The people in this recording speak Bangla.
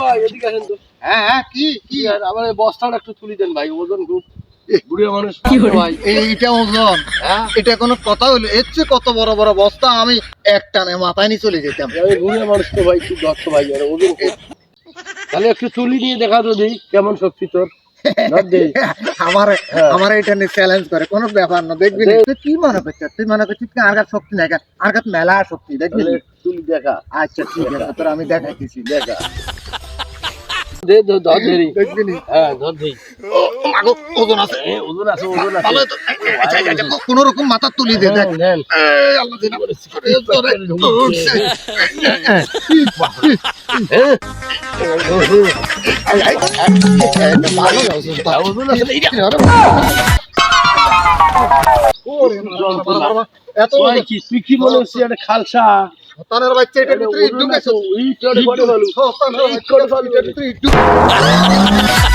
ভাই এদিকে আসেন তো। হ্যাঁ কি কি আর আমার এই বস্তাটা একটু তুলি দেন ভাই, ওজন খুব বুড়িয়া মানুষ ভাই। এইটা ওজন? হ্যাঁ এটা কোনো কথা হইলো? এর চেয়ে কত বড় বড় বস্তা আমি এক টানে মাথায় নিয়ে চলে যেতাম। আমি বুড়িয়া মানুষ তো ভাই, খুব ধরতো ভাই, আর ওজন খুব। তাহলে একটু তুলি নিয়ে দেখা তো দিই কেমন শক্তি তোর। ধর দেই। আমার হ্যাঁ। আমার এটা নিয়ে চ্যালেঞ্জ করে, কোনো ব্যাপার না, দেখবি না। তুই কি মনে করছিস? তুই মনে করছিস কি আর কাছে শক্তি নাই? আর কাছে মেলা শক্তি, দেখবি তাহলে না? তুলি দেখা। আচ্ছা ঠিক আছে, তোর আমি দেখাইতেছি। দেখা দে ধর দেরি। দেখবি না? হ্যাঁ ধর দেই। মাগো, ওজন আছে। ওজন আছে, ওজন আছে। ভালো তো। আচ্ছা, আচ্ছা, কোন রকম মাথা তুলি দে, দেখ। নেন। এই আল্লাহ দিনা। উঠছে। হ্যাঁ এই, ভালো ওজন তো। ওজন আছে এইটা। ওরে বাবা, এত ভাই কি তুই কি মনে হচ্ছে একটা খালসা? শতানের বাচ্চা, এটার ভিতরে ইট ঢুকেছে। ইট করে ভালো। শতানের বাচ্চা, এটার ভিতরে ইট ঢুকেছে।